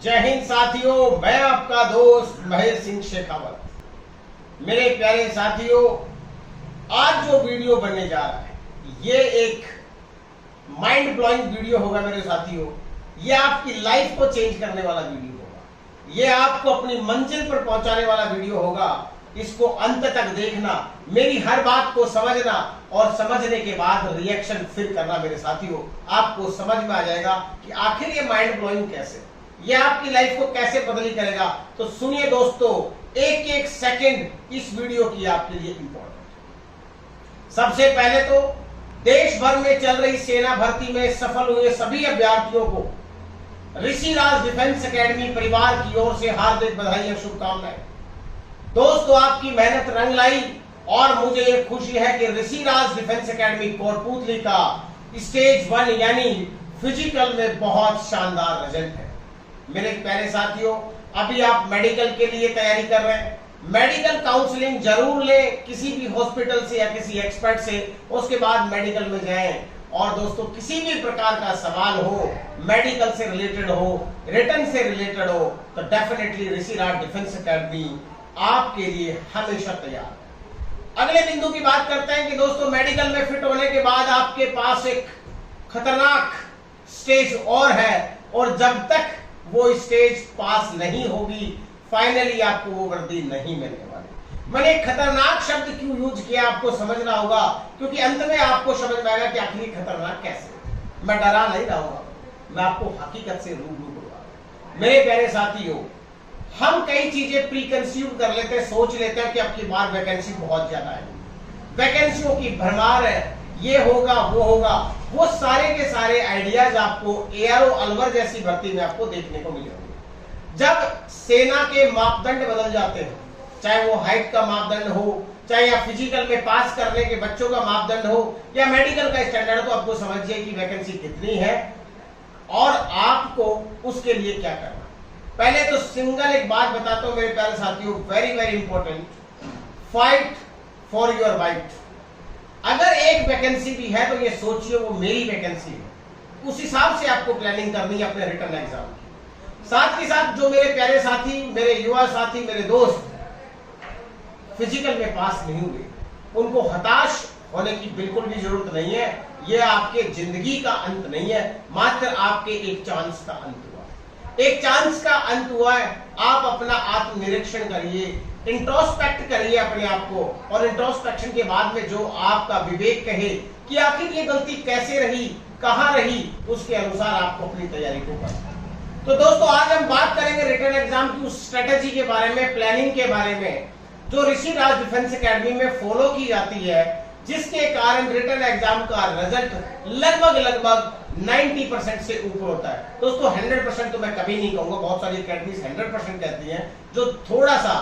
जय हिंद साथियों, मैं आपका दोस्त महेश सिंह शेखावत। मेरे प्यारे साथियों, आज जो वीडियो बनने जा रहा है ये एक माइंड ब्लोइंग वीडियो होगा मेरे साथियों। ये आपकी लाइफ को चेंज करने वाला वीडियो होगा। ये आपको अपनी मंजिल पर पहुंचाने वाला वीडियो होगा। इसको अंत तक देखना, मेरी हर बात को समझना और समझने के बाद रिएक्शन फिर करना मेरे साथियों। आपको समझ में आ जाएगा कि आखिर ये माइंड ब्लोइंग कैसे, ये आपकी लाइफ को कैसे बदली करेगा। तो सुनिए दोस्तों, एक एक सेकंड इस वीडियो की आपके लिए इंपॉर्टेंट। सबसे पहले तो देश भर में चल रही सेना भर्ती में सफल हुए सभी अभ्यर्थियों को ऋषिराज डिफेंस एकेडमी परिवार की ओर से हार्दिक बधाई और शुभकामनाएं। दोस्तों, आपकी मेहनत रंग लाई और मुझे ये खुशी है कि ऋषिराज डिफेंस एकेडमी कोटपुतली का स्टेज 1 यानी फिजिकल में बहुत शानदार रिजल्ट है। मेरे प्यारे साथियों, अभी आप मेडिकल के लिए तैयारी कर रहे हैं, मेडिकल काउंसलिंग जरूर लें किसी भी हॉस्पिटल से या किसी एक्सपर्ट से, उसके बाद मेडिकल में जाएं। और दोस्तों, किसी भी प्रकार का सवाल हो, मेडिकल से रिलेटेड हो, रिटर्न से रिलेटेड हो, तो डेफिनेटली ऋषिराज डिफेंस एकेडमी आपके लिए हमेशा तैयार है। अगले बिंदु की बात करते हैं कि दोस्तों, मेडिकल में फिट होने के बाद आपके पास एक खतरनाक स्टेज और है, और जब तक वो स्टेज पास नहीं होगी फाइनली आपको वो वर्दी नहीं मिलने वाली। मैंने खतरनाक शब्द क्यों यूज किया आपको समझना होगा, क्योंकि अंत में आपको समझ में आएगा कि आखिर खतरनाक कैसे। मैं डरा नहीं रहूंगा, मैं आपको हकीकत से रूबरू करूंगा। मेरे प्यारे साथियों, हम कई चीजें प्री कंसीव कर लेते हैं, सोच लेते हैं कि अब की बार वैकेंसी बहुत ज्यादा है, वैकेंसियों की भरमार है, ये होगा वो होगा। वो सारे के सारे आइडियाज आपको एआरओ अलवर जैसी भर्ती में आपको देखने को मिलेंगे। जब सेना के मापदंड बदल जाते हैं, चाहे वो हाइट का मापदंड हो, चाहे या फिजिकल में पास करने के बच्चों का मापदंड हो, या मेडिकल का स्टैंडर्ड, तो आपको समझिए कि वैकेंसी कितनी है और आपको उसके लिए क्या करना। पहले तो सिंगल एक बात बताता हूं मेरे प्यारे साथियों, very very important, fight for your right. अगर एक वैकेंसी भी है तो ये सोचिए वो मेरी वैकेंसी है, उस हिसाब से आपको प्लानिंग करनी है अपने रिटर्न एग्जाम की। साथ ही साथ जो मेरे प्यारे साथी, मेरे युवा साथी, मेरे दोस्त फिजिकल में पास नहीं हुए, उनको हताश होने की बिल्कुल भी जरूरत नहीं है। ये आपके जिंदगी का अंत नहीं है, मात्र आपके एक चांस का अंत हुआ है। एक चांस का अंत हुआ है। आप अपना आत्मनिरीक्षण करिए, इंट्रोस्पेक्ट करिए अपने आप को, और इंट्रोस्पेक्शन के बाद में जो आपका विवेक कहे कि आखिर ये गलती कैसे रही, कहां रही, उसके अनुसार आपको अपनी तैयारी को करना। तो दोस्तों, आज हम बात करेंगे रिटर्न एग्जाम की उस स्ट्रेटेजी के बारे में, प्लानिंग के बारे में, जो ऋषिराज डिफेंस एकेडमी में फॉलो की जाती है, जिसके कारण रिटर्न एग्जाम का रिजल्ट लगभग 90% से ऊपर होता है। दोस्तों, 100% तो मैं कभी नहीं कहूंगा, बहुत सारी एकेडमीज 100% कहती हैं, जो थोड़ा सा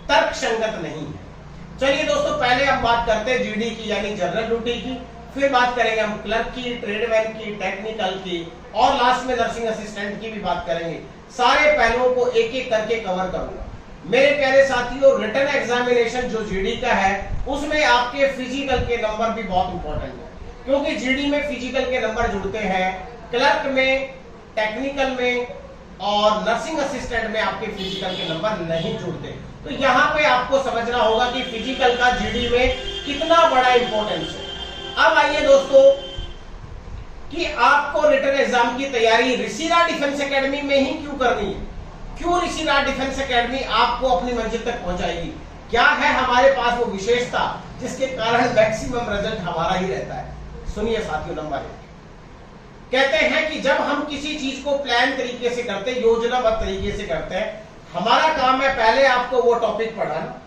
तर्क संगत नहीं है। चलिए दोस्तों, पहले हम बात करते हैं जीडी की यानी जनरल ड्यूटी की, फिर बात करेंगे हम क्लर्क की, ट्रेडमैन की, टेक्निकल की, और लास्ट में नर्सिंग असिस्टेंट की भी बात करेंगे। सारे पहलुओं को एक एक करके कवर करूंगा। मेरे प्यारे साथियों, रिटर्न एग्जामिनेशन जो जीडी का है, उसमें आपके फिजिकल के नंबर भी बहुत इंपॉर्टेंट है, क्योंकि जीडी में फिजिकल के नंबर जुड़ते हैं, क्लर्क में, टेक्निकल में और नर्सिंग असिस्टेंट में आपके फिजिकल के नंबर नहीं जुड़ते। तो यहाँ पे आपको समझना होगा कि फिजिकल का जीडी में कितना बड़ा इंपॉर्टेंस है। अब आइए दोस्तों, कि आपको रिटर्न एग्जाम की तैयारी ऋषिराज डिफेंस एकेडमी में ही क्यों करनी है, क्यों ऋषिराज डिफेंस एकेडमी आपको अपनी मंजिल तक पहुंचाएगी, क्या है हमारे पास वो विशेषता जिसके कारण मैक्सिमम रिजल्ट हमारा ही रहता है। सुनिए साथियों, नंबर 1, कहते हैं कि जब हम किसी चीज को प्लान तरीके से करते हैं, योजनाबद्ध तरीके से करते हैं, हमारा काम है पहले आपको वो टॉपिक पढ़ाना,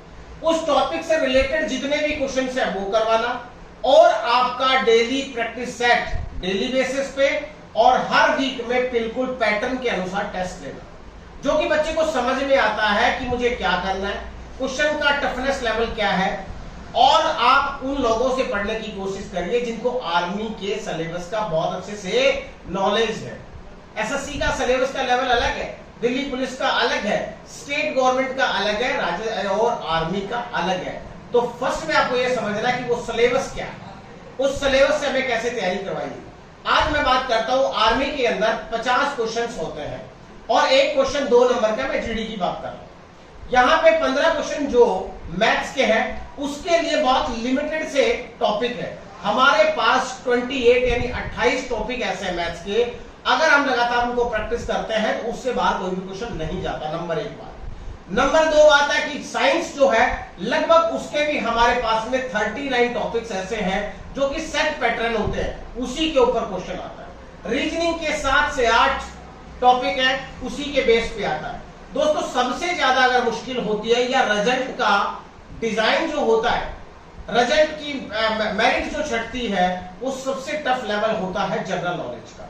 उस टॉपिक से रिलेटेड जितने भी क्वेश्चन है वो करवाना, और आपका daily practice set daily basis पे और हर वीक में बिल्कुल पैटर्न के अनुसार टेस्ट लेना, जो कि बच्चे को समझ में आता है कि मुझे क्या करना है, क्वेश्चन का टफनेस लेवल क्या है। और आप उन लोगों से पढ़ने की कोशिश करिए जिनको आर्मी के सिलेबस का बहुत अच्छे से नॉलेज है। एसएससी का सिलेबस का लेवल अलग है, दिल्ली पुलिस का अलग है, स्टेट गवर्नमेंट का अलग है, राज्य और आर्मी का अलग है। तो फर्स्ट में आपको यह समझना है कि वो सिलेबस क्या है, उस सिलेबस से हमें कैसे तैयारी करवाइए। आज मैं बात करता हूं, आर्मी के अंदर 50 क्वेश्चंस होते हैं, और एक क्वेश्चन 2 नंबर का मैं जीडी की बात कर रहा हूं। यहां पे 15 क्वेश्चन जो मैथ्स के हैं उसके लिए बहुत लिमिटेड से टॉपिक है। हमारे पास 28 यानी 28 टॉपिक ऐसे हैं मैथ्स के, अगर हम लगातार उनको प्रैक्टिस करते हैं तो उससे बाहर कोई भी क्वेश्चन नहीं जाता। नंबर 1 बात। नंबर 2 बात है कि साइंस जो है लगभग उसके भी हमारे पास में 39 टॉपिक्स ऐसे हैं जो कि सेट पैटर्न होते हैं, उसी के ऊपर क्वेश्चन आता है। रीजनिंग के 7 से 8 टॉपिक है, उसी के बेस पे आता है। दोस्तों सबसे ज्यादा अगर मुश्किल होती है या रिजल्ट का डिजाइन जो होता है, रिजल्ट की मेरिट जो छटती है, वो सबसे टफ लेवल होता है जनरल नॉलेज का।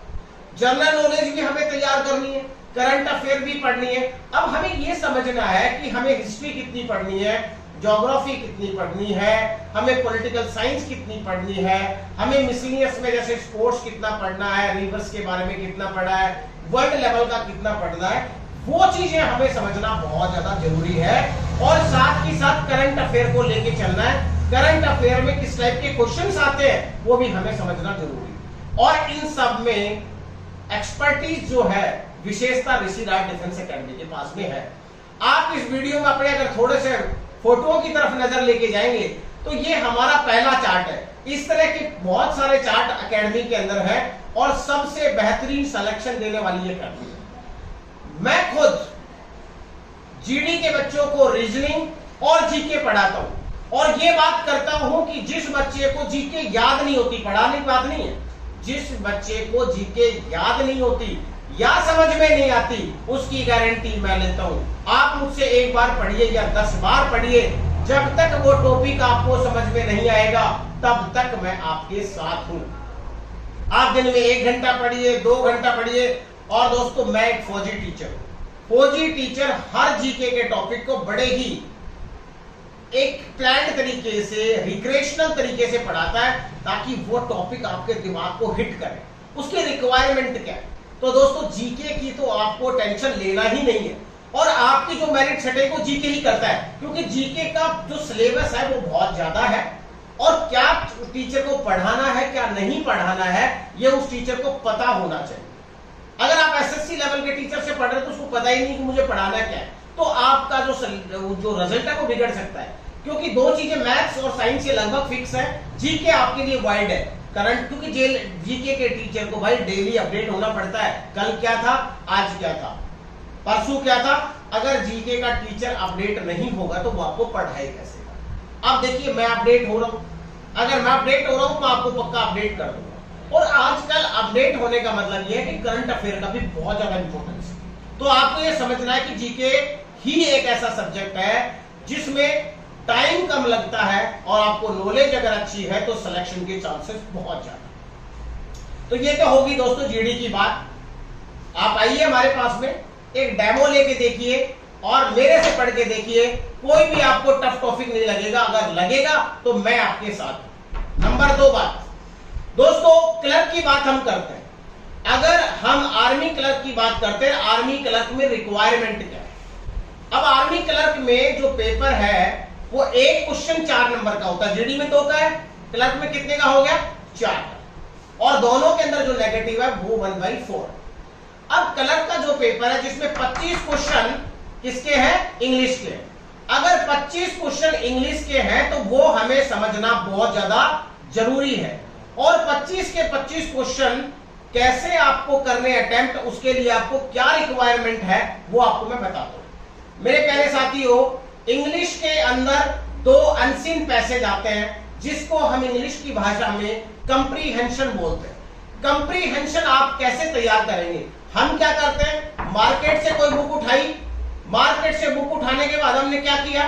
जनरल नॉलेज भी हमें तैयार करनी है, करंट अफेयर भी पढ़नी है। अब हमें यह समझना है कि हमें हिस्ट्री कितनी पढ़नी है, ज्योग्राफी कितनी पढ़नी है, हमें पॉलिटिकल साइंस कितनी पढ़नी है, हमें मिसलिनियस में जैसे स्पोर्ट्स कितना पढ़ना है, रिवर्स के बारे में कितना पढ़ा है, वर्ल्ड लेवल का कितना पढ़ना है, वो चीजें हमें समझना बहुत ज्यादा जरूरी है। और साथ ही साथ करंट अफेयर को लेके चलना है। करंट अफेयर में किस टाइप के क्वेश्चंस आते हैं वो भी हमें समझना जरूरी है। और इन सब में एक्सपर्टीज जो है विशेषता ऋषि राज डिफेंस एकेडमी के पास में है। आप इस वीडियो में अपने अगर थोड़े से फोटोओं की तरफ नजर लेके जाएंगे तो ये हमारा पहला चार्ट है। इस तरह के बहुत सारे चार्ट एकेडमी के अंदर है और सबसे बेहतरीन सिलेक्शन देने वाली ये एकेडमी है। मैं खुद जीडी के बच्चों को रीजनिंग और जीके पढ़ाता हूं और ये बात करता हूं कि जिस बच्चे को जीके याद नहीं होती, पढ़ाने की बात नहीं है, जिस बच्चे को जीके याद नहीं होती या समझ में नहीं आती, उसकी गारंटी मैं लेता हूं। आप मुझसे एक बार पढ़िए या 10 बार पढ़िए, जब तक वो टॉपिक आपको समझ में नहीं आएगा तब तक मैं आपके साथ हूं। आप दिन में 1 घंटा पढ़िए, 2 घंटा पढ़िए। और दोस्तों मैं एक फौजी टीचर हूं। फौजी टीचर हर जीके के टॉपिक को बड़े ही एक प्लान तरीके से, रिक्रिएशनल तरीके से पढ़ाता है ताकि वो टॉपिक आपके दिमाग को हिट करे। उसकी रिक्वायरमेंट क्या है? तो दोस्तों जीके की तो आपको टेंशन लेना ही नहीं है और आपकी जो मेरिट छटे को जीके ही करता है, क्योंकि जीके का जो सिलेबस है वो बहुत ज्यादा है और क्या टीचर को पढ़ाना है क्या नहीं पढ़ाना है ये उस टीचर को पता होना चाहिए। अगर आप एसएससी लेवल के टीचर से पढ़ रहे तो उसको पता ही नहीं कि मुझे पढ़ाना क्या है, तो आपका जो रिजल्ट है वो बिगड़ सकता है। क्योंकि 2 चीजें मैथ्स और साइंस ये लगभग फिक्स है, जीके आपके लिए वाइड है करंट, क्योंकि जीके के टीचर को भाई डेली अपडेट होना पड़ता है। कल क्या था, आज क्या था, परसों क्या था। अगर जीके का टीचर अपडेट नहीं होगा तो वो आपको पढ़ाई कैसे करेगा। अब देखिए मैं अपडेट हो रहा हूं, अगर मैं अपडेट हो रहा हूं तो आपको पक्का अपडेट कर दूंगा। और आजकल अपडेट होने का मतलब यह है कि करंट अफेयर का भी बहुत ज्यादा इंपॉर्टेंस है। तो आपको यह समझना है कि जीके ही एक ऐसा सब्जेक्ट है जिसमें टाइम कम लगता है और आपको नॉलेज अगर अच्छी है तो सिलेक्शन के चांसेस बहुत ज्यादा। तो ये तो होगी दोस्तों जीडी की बात। आप आइए हमारे पास में, एक डेमो लेके देखिए और मेरे से पढ़ के देखिए, कोई भी आपको टफ टॉपिक नहीं लगेगा। अगर लगेगा तो मैं आपके साथ हूं। नंबर 2 बात, दोस्तों क्लर्क की बात हम करते हैं। अगर हम आर्मी क्लर्क की बात करते हैं, आर्मी क्लर्क में रिक्वायरमेंट क्या है? अब आर्मी क्लर्क में जो पेपर है वो एक क्वेश्चन 4 नंबर का होता है। जीडी में 2 का है, क्लर्क में कितने का हो गया? 4 का। और दोनों के अंदर जो नेगेटिव है वो 1/4। अब क्लर्क का जो पेपर है जिसमें 25 क्वेश्चन किसके हैं? इंग्लिश के। अगर 25 क्वेश्चन इंग्लिश के हैं तो वो हमें समझना बहुत ज्यादा जरूरी है। और 25 के 25 क्वेश्चन कैसे आपको करने अटेम्प्ट, उसके लिए आपको क्या रिक्वायरमेंट है वो आपको मैं बताता हूं। मेरे प्यारे साथियों, इंग्लिश के अंदर 2 अनसीन पैसेज आते हैं जिसको हम इंग्लिश की भाषा में कंप्रीहेंशन बोलते हैं। कंप्रीहेंशन आप कैसे तैयार करेंगे? हम क्या करते हैं, मार्केट से कोई बुक उठाई, मार्केट से बुक उठाने के बाद हमने क्या किया,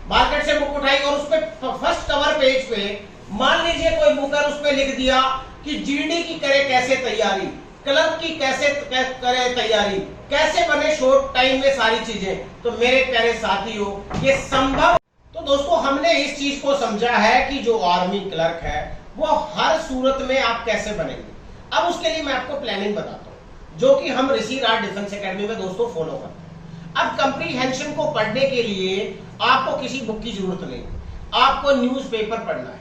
मार्केट से बुक उठाई और उसपे फर्स्ट कवर पेज पे मान लीजिए कोई बुक है, उसपे लिख दिया कि जीडी की करे कैसे तैयारी, क्लर्क की कैसे करे तैयारी, कैसे बने शॉर्ट टाइम में सारी चीजें। तो मेरे प्यारे साथियों ये संभव। तो दोस्तों हमने इस चीज को समझा है कि जो आर्मी क्लर्क है वो हर सूरत में आप कैसे बनेंगे। अब उसके लिए मैं आपको प्लानिंग बताता हूं जो कि हम ऋषि राज डिफेंस एकेडमी में दोस्तों फॉलो करते हैं। अब कंप्रीहेंशन को पढ़ने के लिए आपको किसी बुक की जरूरत नहीं, आपको न्यूज़पेपर पढ़ना है।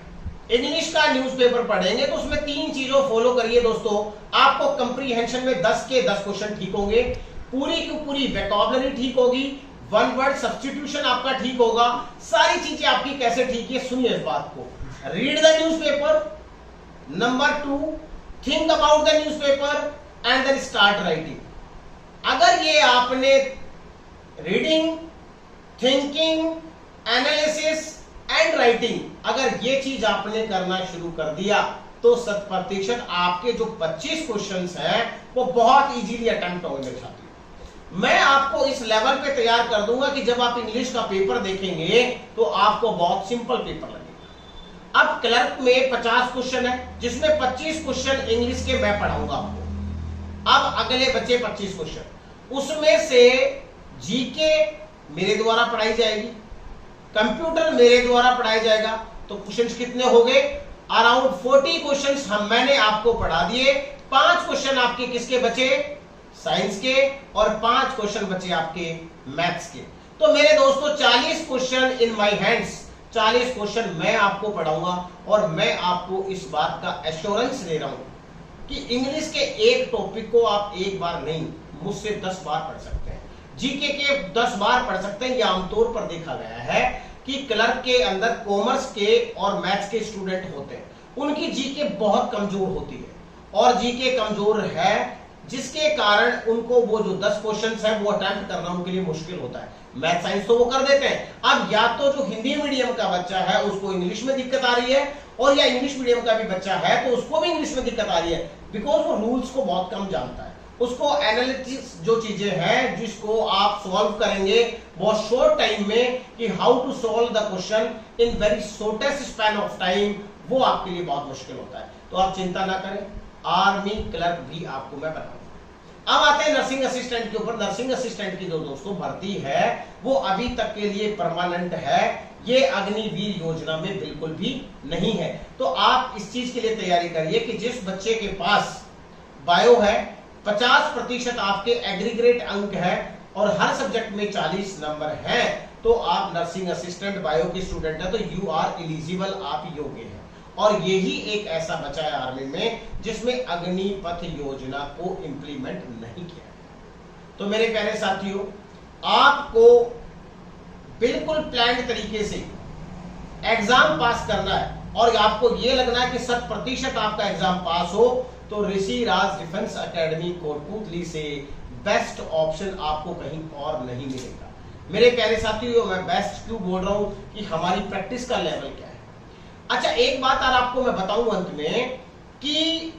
इंग्लिश का न्यूज़पेपर पढ़ेंगे तो उसमें 3 चीजों फॉलो करिए दोस्तों, आपको कंप्रीहेंशन में 10 के 10 क्वेश्चन ठीक होंगे। पूरी की पूरी वोकैबुलरी ठीक होगी, वन वर्ड सब्स्टिट्यूशन आपका ठीक होगा, सारी चीजें आपकी कैसे ठीक है सुनिए इस बात को। Read the newspaper, number 2 think about the newspaper and then start writing. अगर ये आपने reading, thinking, analysis and writing, अगर ये चीज आपने करना शुरू कर दिया तो 100% आपके जो 25 क्वेश्चंस हैं वो बहुत इजीली अटेम्प्ट होंगे मेरे साथियों। मैं आपको इस लेवल पे तैयार कर दूंगा कि जब आप इंग्लिश का पेपर देखेंगे तो आपको बहुत सिंपल पेपर लगेगा। अब क्लर्क में 50 क्वेश्चन है जिसमें 25 क्वेश्चन इंग्लिश के मैं पढ़ाऊंगा आपको। अब अगले बचे 25 क्वेश्चन, उसमें से जीके मेरे द्वारा पढ़ाई जाएगी, कंप्यूटर मेरे द्वारा पढ़ाया जाएगा। तो क्वेश्चंस कितने हो गए? अराउंड 40 क्वेश्चंस मैंने आपको पढ़ा दिए। 5 क्वेश्चन आपके किसके बचे? साइंस के, और 5 क्वेश्चन बचे आपके मैथ्स के। तो मेरे दोस्तों 40 question in my hands, 40 question मैं आपको पढ़ाऊंगा और मैं आपको इस बात का एश्योरेंस दे रहा हूं कि इंग्लिश के एक टॉपिक को आप एक बार नहीं, मुझसे 10 बार पढ़ सकते हैं। जीके के 10 बार पढ़ सकते हैं। यह आमतौर पर देखा गया है कि क्लर्क के अंदर कॉमर्स के और मैथ्स के स्टूडेंट होते हैं, उनकी जीके बहुत कमजोर होती है, और जीके कमजोर है जिसके कारण उनको वो जो 10 क्वेश्चंस हैं वो अटेम्प्ट करना उनके लिए मुश्किल होता है। मैथ साइंस तो वो कर देते हैं। अब या तो जो हिंदी मीडियम का बच्चा है उसको इंग्लिश में दिक्कत आ रही है, और या इंग्लिश मीडियम का भी बच्चा है तो उसको भी इंग्लिश में दिक्कत आ रही है, बिकॉज वो रूल्स को बहुत कम जानता है। उसको एनालिटिक्स जो चीजें हैं जिसको आप सॉल्व करेंगे बहुत शॉर्ट टाइम में, कि how to solve the question in very shortest span of time, वो आपके लिए बहुत मुश्किल होता है। तो आप चिंता ना करें, आर्मी क्लर्क भी आपको मैं बताऊंगा। अब आते हैं नर्सिंग असिस्टेंट के ऊपर। नर्सिंग असिस्टेंट की जो दोस्तों भर्ती है वो अभी तक के लिए परमानेंट है, ये अग्निवीर योजना में बिल्कुल भी नहीं है। तो आप इस चीज के लिए तैयारी करिए कि जिस बच्चे के पास बायो है, 50% आपके एग्रीगेट अंक है और हर सब्जेक्ट में 40 नंबर हैं, तो आप नर्सिंग असिस्टेंट बायो के स्टूडेंट है तो यू आर एलिजिबल, आप योग्य हैं। और यही एक ऐसा बचा है आर्मी में जिसमें अग्निपथ योजना को इंप्लीमेंट नहीं किया गया। तो मेरे प्यारे साथियों, आपको बिल्कुल प्लान्ड तरीके से एग्जाम पास करना है और आपको यह लगना है कि 100% आपका एग्जाम पास हो, तो ऋषि राज डिफेंस एकेडमी कोटपुतली से बेस्ट ऑप्शन आपको कहीं और नहीं मिलेगा। मेरे प्यारे साथियों, मैं बेस्ट क्यों बोल रहा हूं कि हमारी प्रैक्टिस का लेवल क्या है। अच्छा, एक बात और आपको मैं बताऊं अंत में कि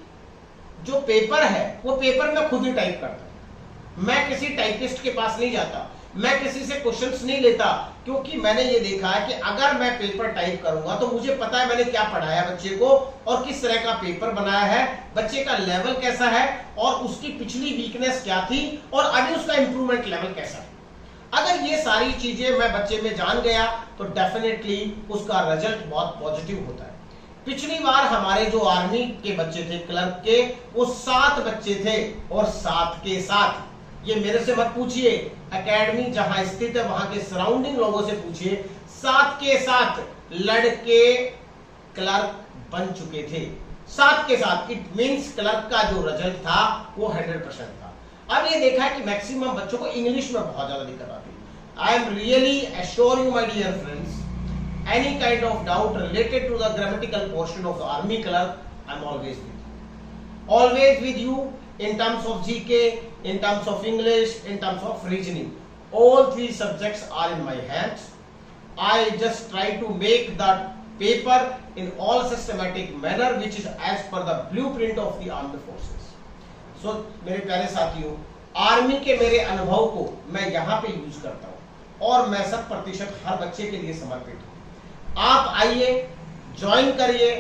जो पेपर है वो पेपर मैं खुद ही टाइप करता हूं। मैं किसी टाइपिस्ट के पास नहीं जाता, मैं किसी से क्वेश्चंस नहीं लेता, क्योंकि मैंने ये देखा है कि अगर मैं पेपर टाइप करूंगा तो मुझे पता है मैंने क्या पढ़ाया बच्चे को और किस तरह का पेपर बनाया है, बच्चे का लेवल कैसा है और उसकी पिछली वीकनेस क्या थी और अभी उसका इंप्रूवमेंट लेवल कैसा है। अगर ये सारी चीजें मैं बच्चे में जान गया तो डेफिनेटली उसका रिजल्ट बहुत पॉजिटिव होता है। पिछली बार हमारे जो आर्मी के बच्चे थे क्लर्क के, वो 7 बच्चे थे और 7 के साथ, ये मेरे से मत पूछिए, एकेडमी जहां स्थित है वहां के सराउंडिंग लोगों से पूछिए, 7 के 7 लड़के क्लर्क बन चुके थे। 7 के साथ, इट मींस क्लर्क का जो रिजल्ट था वो 100% था। अब ये देखा है कि मैक्सिमम बच्चों को इंग्लिश में बहुत ज्यादा दिक्कत आती है। I am really assure you my dear friends, any kind of doubt related to the grammatical portion of the army clerk, I'm always with you. Always with you in terms of GK, in terms of English, in terms of reasoning. All 3 subjects are in my hands. I just try to make the paper in all systematic manner which is as per the blueprint of the armed forces. So मेरे प्यारे साथियों, army के मेरे अनुभव को मैं यहाँ पे यूज करता हूँ और मैं 100% हर बच्चे के लिए समर्पित हूँ। आप आइए, ज्वाइन करिए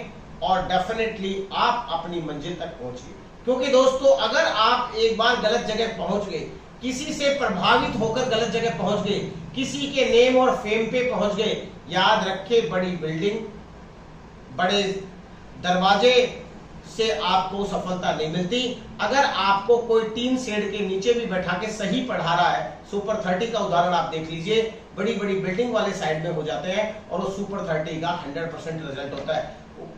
और डेफिनेटली आप अपनी मंजिल तक पहुंचिए। क्योंकि दोस्तों, अगर आप एक बार गलत जगह पहुंच गए, किसी से प्रभावित होकर गलत जगह पहुंच गए, किसी के नेम और फेम पे पहुंच गए, याद रखें बड़ी बिल्डिंग, बड़े दरवाजे से आपको सफलता नहीं मिलती। अगर आपको कोई टीन शेड के नीचे भी बैठा के सही पढ़ा रहा है, सुपर 30 का उदाहरण आप देख लीजिए, बड़ी बड़ी बिल्डिंग वाले साइड में हो जाते हैं और वो सुपर 30 का 100% रिजल्ट होता है।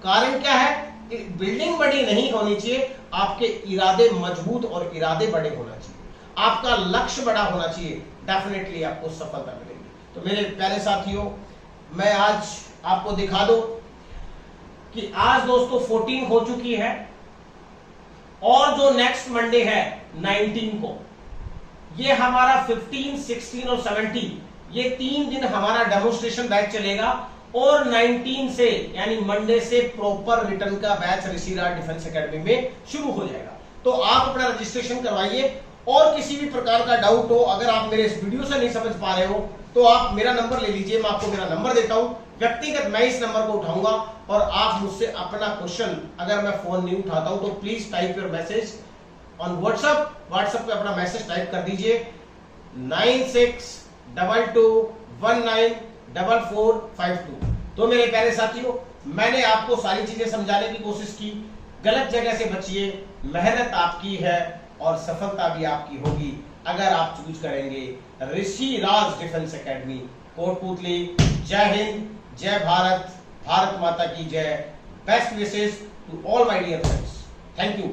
कारण क्या है? बिल्डिंग बड़ी नहीं होनी चाहिए, आपके इरादे मजबूत और इरादे बड़े होना चाहिए। आपका लक्ष्य बड़ा होना चाहिए, डेफिनेटली आपको सफलता मिलेगी। तो मेरे प्यारे साथियों, मैं आज आपको दिखा दूं कि आज दोस्तों 14 हो चुकी है और जो नेक्स्ट मंडे है 19 को, ये हमारा 15, 16 और 17 ये 3 दिन हमारा डेमोन्स्ट्रेशन बैच चलेगा और 19 से यानी मंडे से प्रॉपर रिटर्न का बैच ऋषि राज डिफेंस एकेडमी में शुरू हो जाएगा। तो आप अपना रजिस्ट्रेशन करवाइए और किसी भी प्रकार का डाउट हो, अगर आप मेरे इस वीडियो से नहीं समझ पा रहे हो तो आप मेरा नंबर ले लीजिए, मैं आपको मेरा नंबर देता हूं, व्यक्तिगत मैं इस नंबर को उठाऊंगा और आप मुझसे अपना क्वेश्चन, अगर मैं फोन नहीं उठाता हूं तो please type your message on WhatsApp पे अपना मैसेज टाइप कर दीजिए 9622194452। तो मेरे प्यारे साथियों, मैंने आपको सारी चीजें समझाने की कोशिश की, गलत जगह से बचिए, मेहनत आपकी है और सफलता भी आपकी होगी अगर आप चूज करेंगे ऋषि राज डिफेंस एकेडमी, कोटपुतली। जय हिंद, जय भारत, भारत माता की जय। Best wishes to all my dear friends. Thank you.